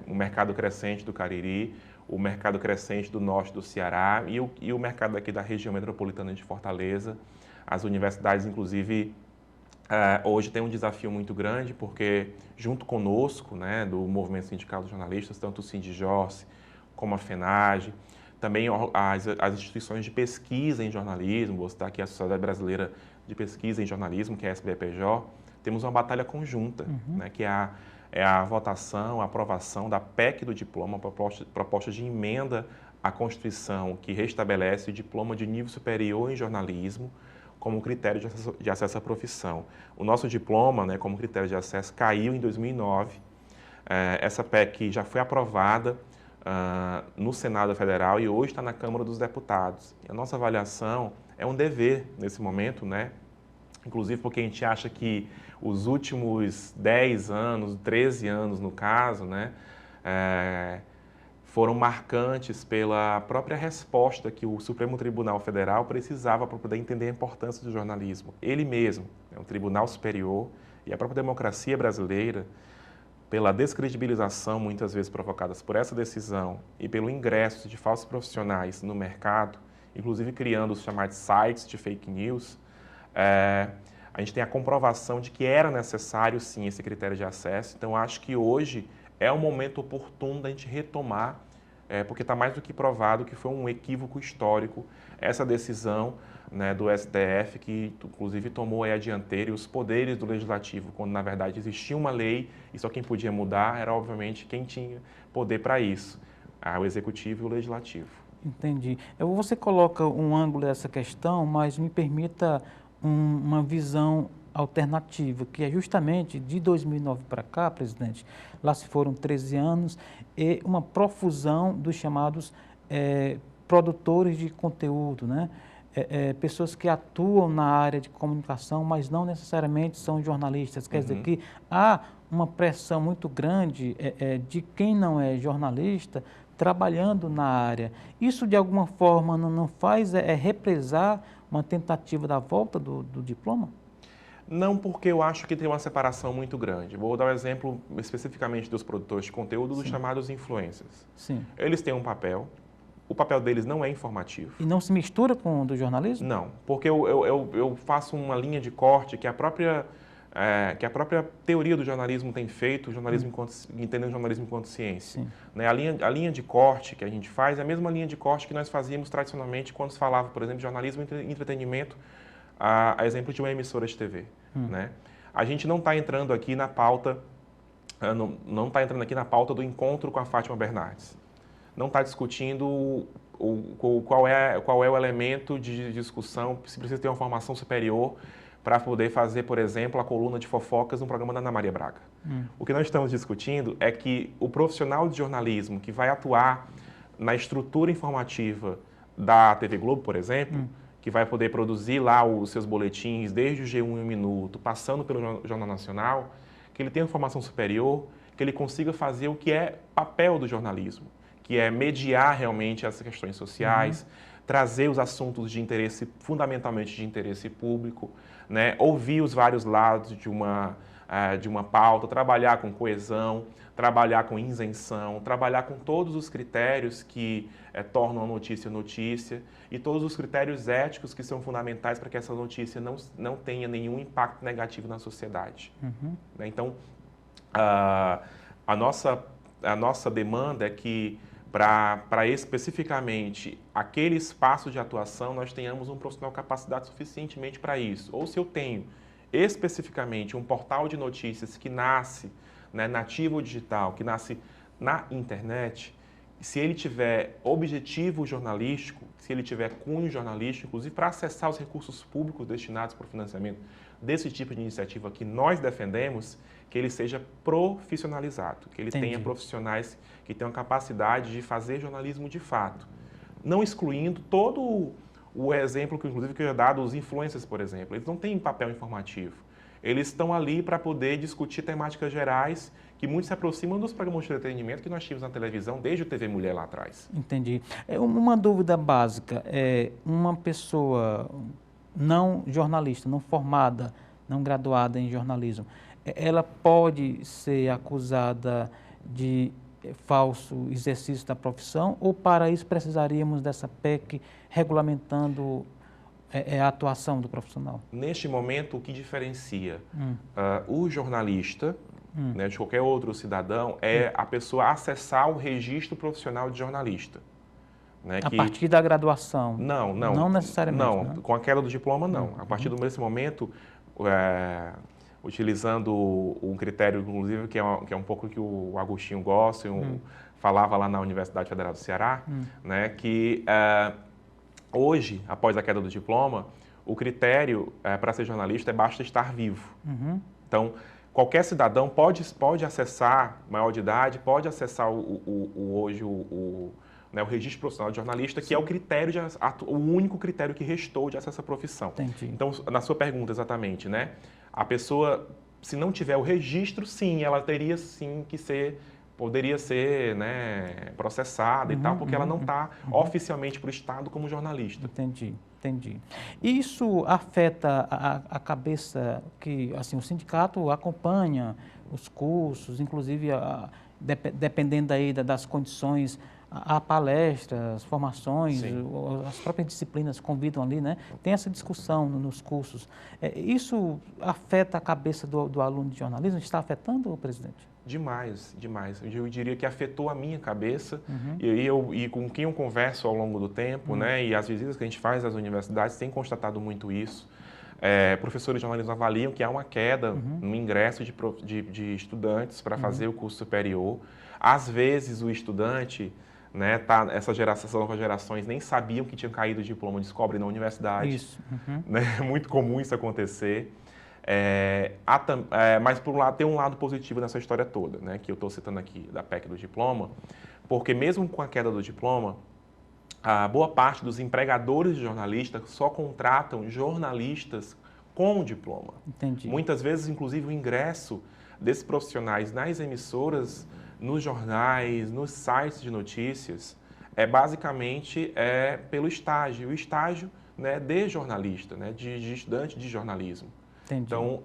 O mercado crescente do Cariri, o mercado crescente do norte do Ceará e o mercado aqui da região metropolitana de Fortaleza. As universidades, inclusive, hoje tem um desafio muito grande, porque junto conosco, né, do Movimento Sindical dos Jornalistas, tanto o Sindijorce como a FENAGE, também as instituições de pesquisa em jornalismo, vou citar aqui a Sociedade Brasileira de Pesquisa em Jornalismo, que é a SBPJ, temos uma batalha conjunta, né, que é a votação, a aprovação da PEC do diploma, proposta de emenda à Constituição que restabelece o diploma de nível superior em jornalismo, como critério de acesso à profissão. O nosso diploma, né, como critério de acesso, caiu em 2009. Essa PEC já foi aprovada no Senado Federal e hoje está na Câmara dos Deputados. E a nossa avaliação é um dever nesse momento, né? Inclusive porque a gente acha que os últimos 10 anos, 13 anos no caso, né, foram marcantes pela própria resposta que o Supremo Tribunal Federal precisava para poder entender a importância do jornalismo. Ele mesmo, o Tribunal Superior e a própria democracia brasileira, pela descredibilização muitas vezes provocadas por essa decisão e pelo ingresso de falsos profissionais no mercado, inclusive criando os chamados sites de fake news, a gente tem a comprovação de que era necessário sim esse critério de acesso. Então acho que hoje é o momento oportuno da gente retomar, porque está mais do que provado que foi um equívoco histórico essa decisão, né, do STF, que inclusive tomou a dianteira e os poderes do Legislativo, quando na verdade existia uma lei e só quem podia mudar era obviamente quem tinha poder para isso, o Executivo e o Legislativo. Entendi. Você coloca um ângulo dessa questão, mas me permita uma visão alternativa, que é justamente de 2009 para cá, presidente, lá se foram 13 anos, e uma profusão dos chamados produtores de conteúdo, né? Pessoas que atuam na área de comunicação, mas não necessariamente são jornalistas. Quer dizer que há uma pressão muito grande de quem não é jornalista trabalhando na área. Isso, de alguma forma, não faz represar uma tentativa da volta do diploma? Não, porque eu acho que tem uma separação muito grande. Vou dar um exemplo especificamente dos produtores de conteúdo, dos chamados influencers. Sim. Eles têm um papel, o papel deles não é informativo. E não se mistura com o do jornalismo? Não, porque eu faço uma linha de corte que a própria teoria do jornalismo tem feito, entendendo o jornalismo enquanto ciência. Né? A linha de corte que a gente faz é a mesma linha de corte que nós fazíamos tradicionalmente quando se falava, por exemplo, de jornalismo e entretenimento, a exemplo de uma emissora de TV. Né? A gente não está entrando aqui na pauta, não está entrando aqui na pauta do encontro com a Fátima Bernardes. Não está discutindo qual é o elemento de discussão, se precisa ter uma formação superior para poder fazer, por exemplo, a coluna de fofocas no programa da Ana Maria Braga. O que nós estamos discutindo é que o profissional de jornalismo que vai atuar na estrutura informativa da TV Globo, por exemplo, que vai poder produzir lá os seus boletins, desde o G1 em um minuto, passando pelo Jornal Nacional, que ele tenha uma formação superior, que ele consiga fazer o que é papel do jornalismo, que é mediar realmente as questões sociais, trazer os assuntos de interesse, fundamentalmente de interesse público, né? Ouvir os vários lados de uma de uma pauta, trabalhar com coesão, trabalhar com isenção, trabalhar com todos os critérios que tornam a notícia notícia e todos os critérios éticos que são fundamentais para que essa notícia não tenha nenhum impacto negativo na sociedade. Uhum. Então, a nossa demanda é que, para especificamente aquele espaço de atuação, nós tenhamos um profissional capacitado suficientemente para isso. Ou se eu tenho especificamente um portal de notícias que nasce, né, nativo digital, que nasce na internet, se ele tiver objetivo jornalístico, se ele tiver cunho jornalístico, inclusive para acessar os recursos públicos destinados para o financiamento desse tipo de iniciativa que nós defendemos, que ele seja profissionalizado, que ele tenha profissionais que tenham capacidade de fazer jornalismo de fato, não excluindo todo o exemplo que inclusive que eu ia dar dos influencers, por exemplo. Eles não têm papel informativo. Eles estão ali para poder discutir temáticas gerais que muito se aproximam dos programas de entretenimento que nós tínhamos na televisão desde o TV Mulher lá atrás. Entendi. Uma dúvida básica, uma pessoa não jornalista, não formada, não graduada em jornalismo, ela pode ser acusada de falso exercício da profissão ou para isso precisaríamos dessa PEC regulamentando a atuação do profissional? Neste momento, o que diferencia o jornalista né, de qualquer outro cidadão é a pessoa acessar o registro profissional de jornalista. Né, a partir da graduação? Não necessariamente. Não, né? Com a queda do diploma, não. A partir desse momento, utilizando um critério, inclusive, que é um pouco que o Agostinho gosta, falava lá na Universidade Federal do Ceará, né, que hoje, após a queda do diploma, o critério para ser jornalista basta estar vivo. Então, qualquer cidadão pode acessar, maior de idade, pode acessar hoje o registro profissional de jornalista, que é o critério, o único critério que restou de acesso à profissão. Entendi. Então, na sua pergunta exatamente, né? A pessoa, se não tiver o registro, sim, ela teria sim que poderia ser, né, processada e tal, porque ela não está oficialmente para o Estado como jornalista. Entendi. Isso afeta a cabeça que, assim, o sindicato acompanha os cursos, inclusive, dependendo aí das condições, há palestras, formações, as próprias disciplinas convidam ali, né? Tem essa discussão nos cursos. Isso afeta a cabeça do aluno de jornalismo? Está afetando, presidente? Demais. Eu diria que afetou a minha cabeça e com quem eu converso ao longo do tempo, né? E as visitas que a gente faz às universidades têm constatado muito isso. Professores de jornalismo avaliam que há uma queda no ingresso de estudantes para fazer o curso superior. Às vezes o estudante, né, essas novas gerações nem sabiam que tinham caído o diploma, descobrem na universidade. Isso. Né? É muito comum isso acontecer. Mas, por um lado, tem um lado positivo nessa história toda, né, que eu estou citando aqui, da PEC do diploma, porque mesmo com a queda do diploma, a boa parte dos empregadores de jornalistas só contratam jornalistas com diploma. Entendi. Muitas vezes, inclusive, o ingresso desses profissionais nas emissoras, nos jornais, nos sites de notícias, basicamente pelo estágio, o estágio, né, de jornalista, né, de estudante de jornalismo. Entendi. Então,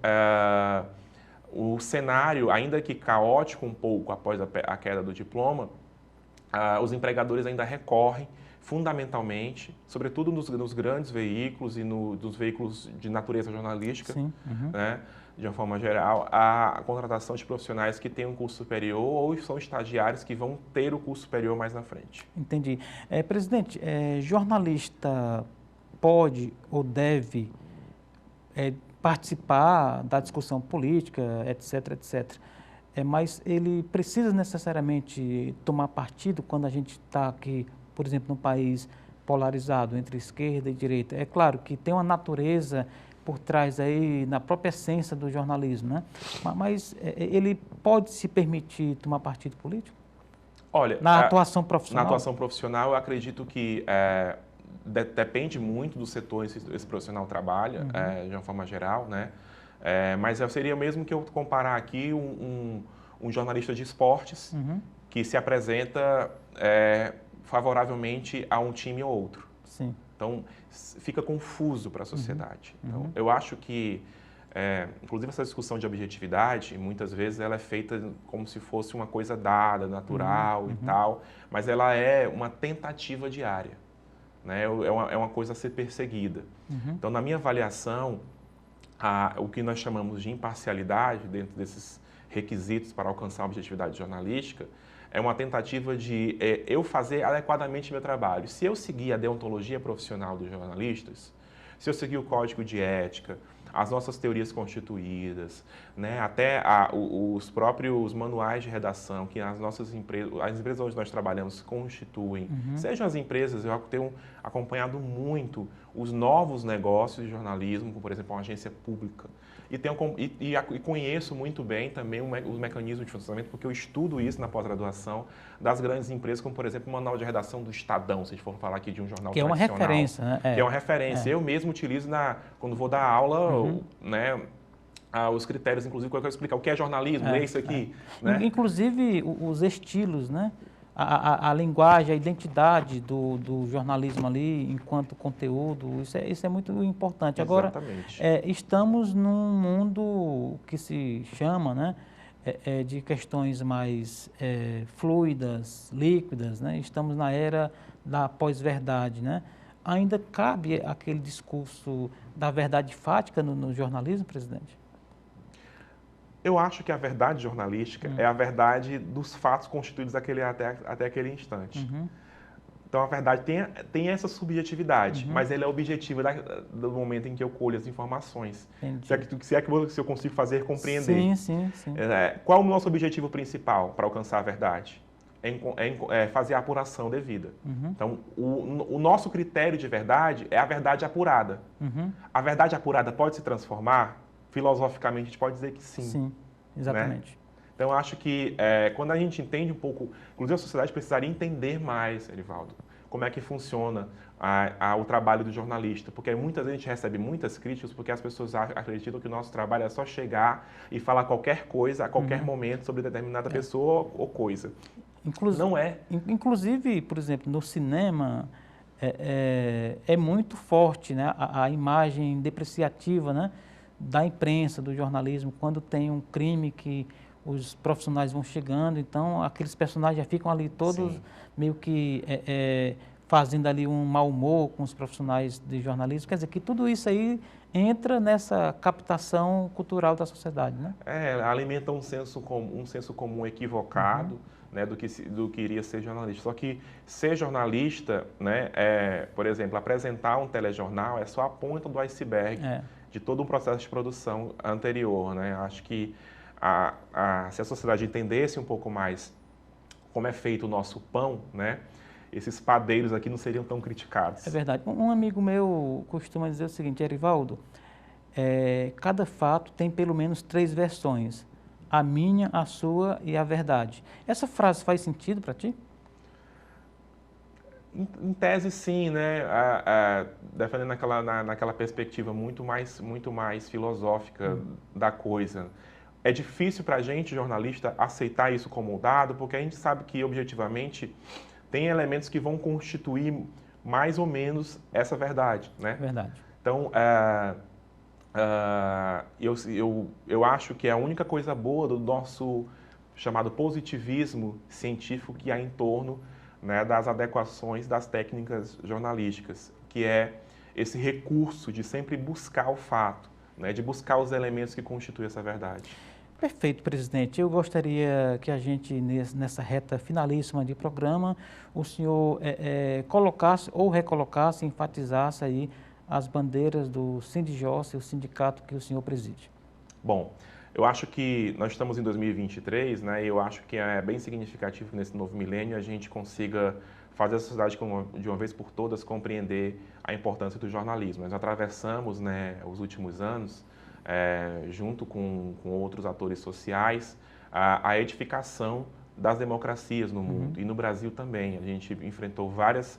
o cenário, ainda que caótico um pouco após a queda do diploma, os empregadores ainda recorrem fundamentalmente, sobretudo nos grandes veículos e nos veículos de natureza jornalística, né, de uma forma geral, a contratação de profissionais que têm um curso superior ou são estagiários que vão ter o curso superior mais na frente. Entendi. Presidente, jornalista pode ou deve participar da discussão política, etc. Mas ele precisa necessariamente tomar partido quando a gente está aqui, por exemplo, num país polarizado entre esquerda e direita. É claro que tem uma natureza por trás aí, na própria essência do jornalismo, né? Mas ele pode se permitir tomar partido político? Olha, na atuação profissional? Na atuação profissional, eu acredito que depende muito do setor esse profissional trabalha, de uma forma geral, né? Mas seria mesmo que eu comparar aqui um jornalista de esportes que se apresenta favoravelmente a um time ou outro. Sim. Então, fica confuso para a sociedade. Então, eu acho que inclusive essa discussão de objetividade, muitas vezes ela é feita como se fosse uma coisa dada, natural e tal, mas ela é uma tentativa diária, né? É uma coisa a ser perseguida. Então, na minha avaliação, o que nós chamamos de imparcialidade dentro desses requisitos para alcançar a objetividade jornalística é uma tentativa de eu fazer adequadamente meu trabalho. Se eu seguir a deontologia profissional dos jornalistas, se eu seguir o código de ética, as nossas teorias constituídas, né, até os próprios manuais de redação que as empresas onde nós trabalhamos constituem, sejam as empresas, eu tenho acompanhado muito os novos negócios de jornalismo, como por exemplo uma agência pública, e conheço muito bem também os mecanismos de funcionamento, porque eu estudo isso na pós-graduação das grandes empresas, como por exemplo o manual de redação do Estadão, se a gente for falar aqui de um jornal tradicional. Que é uma referência, né? Que é uma referência. Eu mesmo utilizo quando vou dar aula, né, os critérios, inclusive, quando eu explicar o que é jornalismo, lê isso aqui. Né? Inclusive os estilos, né? A linguagem, a identidade do jornalismo ali, enquanto conteúdo, isso é muito importante. Agora, estamos num mundo que se chama, né, de questões mais fluidas, líquidas, né? Estamos na era da pós-verdade, né? Ainda cabe aquele discurso da verdade fática no jornalismo, presidente? Eu acho que a verdade jornalística é a verdade dos fatos constituídos até aquele instante. Então, a verdade tem essa subjetividade, mas ela é objetiva do momento em que eu colho as informações. Se eu consigo fazer compreender. Sim. Qual o nosso objetivo principal para alcançar a verdade? É fazer a apuração devida. Então, o nosso critério de verdade é a verdade apurada. A verdade apurada pode se transformar? Filosoficamente, a gente pode dizer que sim. Sim, exatamente. Né? Então, eu acho que quando a gente entende um pouco, inclusive a sociedade precisaria entender mais, Erivaldo, como é que funciona o trabalho do jornalista, porque muitas vezes a gente recebe muitas críticas porque as pessoas acreditam que o nosso trabalho é só chegar e falar qualquer coisa a qualquer momento sobre determinada pessoa ou coisa. Não é. Inclusive, por exemplo, no cinema é muito forte, né, a imagem depreciativa, né, da imprensa, do jornalismo, quando tem um crime que os profissionais vão chegando, então aqueles personagens já ficam ali todos meio que fazendo ali um mau humor com os profissionais de jornalismo. Quer dizer que tudo isso aí entra nessa captação cultural da sociedade, né? Alimenta um senso comum equivocado, né, do que iria ser jornalista. Só que ser jornalista, né, por exemplo, apresentar um telejornal é só a ponta do iceberg de todo um processo de produção anterior, né? Acho que se a sociedade entendesse um pouco mais como é feito o nosso pão, né, esses padeiros aqui não seriam tão criticados. É verdade. Um amigo meu costuma dizer o seguinte: Erivaldo, cada fato tem pelo menos 3 versões. A minha, a sua e a verdade. Essa frase faz sentido para ti? Em tese, sim, né? Defendendo naquela perspectiva muito mais filosófica da coisa. É difícil para a gente, jornalista, aceitar isso como dado, porque a gente sabe que, objetivamente, tem elementos que vão constituir mais ou menos essa verdade, né? Verdade. Então, eu acho que a única coisa boa do nosso chamado positivismo científico que há em torno, né, das adequações das técnicas jornalísticas, que é esse recurso de sempre buscar o fato, né, de buscar os elementos que constituem essa verdade. Perfeito, presidente. Eu gostaria que a gente, nessa reta finalíssima de programa, o senhor colocasse ou recolocasse, enfatizasse aí as bandeiras do Sindijós, o sindicato que o senhor preside. Bom, eu acho que nós estamos em 2023, né, e eu acho que é bem significativo que nesse novo milênio a gente consiga fazer a sociedade de uma vez por todas compreender a importância do jornalismo. Nós atravessamos, né, os últimos anos, junto com outros atores sociais, a edificação das democracias no mundo e no Brasil também. A gente enfrentou várias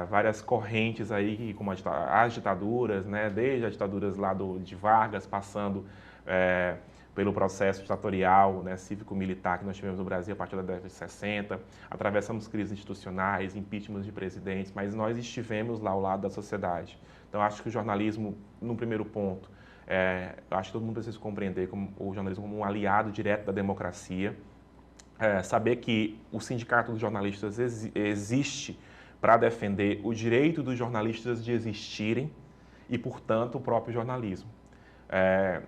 várias correntes aí, como as ditaduras, né, desde as ditaduras lá de Vargas, passando pelo processo ditatorial, né, cívico-militar que nós tivemos no Brasil a partir da década de 60, atravessamos crises institucionais, impeachment de presidentes, mas nós estivemos lá ao lado da sociedade. Então, acho que o jornalismo, no primeiro ponto, acho que todo mundo precisa compreender o jornalismo como um aliado direto da democracia, saber que o Sindicato dos Jornalistas existe para defender o direito dos jornalistas de existirem e, portanto, o próprio jornalismo.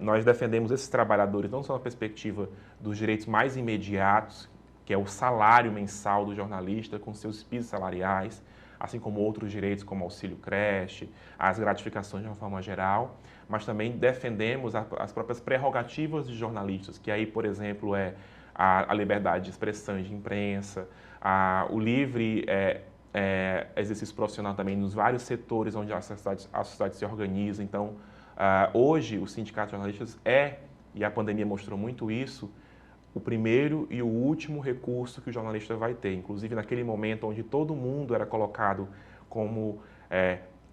Nós defendemos esses trabalhadores não só na perspectiva dos direitos mais imediatos, que é o salário mensal do jornalista com seus pisos salariais, assim como outros direitos como auxílio creche, as gratificações de uma forma geral, mas também defendemos as próprias prerrogativas de jornalistas, que aí, por exemplo, a liberdade de expressão e de imprensa, o livre exercício profissional também nos vários setores onde a sociedade se organiza. Então, hoje, o Sindicato de Jornalistas e a pandemia mostrou muito isso, o primeiro e o último recurso que o jornalista vai ter. Inclusive, naquele momento onde todo mundo era colocado como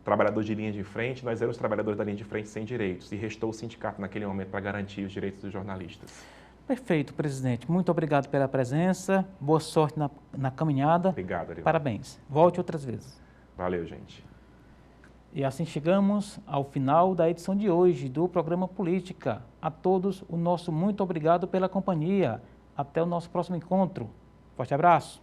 trabalhador de linha de frente, nós éramos trabalhadores da linha de frente sem direitos. E restou o sindicato naquele momento para garantir os direitos dos jornalistas. Perfeito, presidente. Muito obrigado pela presença. Boa sorte na caminhada. Obrigado, Ariel. Parabéns. Volte outras vezes. Valeu, gente. E assim chegamos ao final da edição de hoje do programa Política. A todos, o nosso muito obrigado pela companhia. Até o nosso próximo encontro. Forte abraço.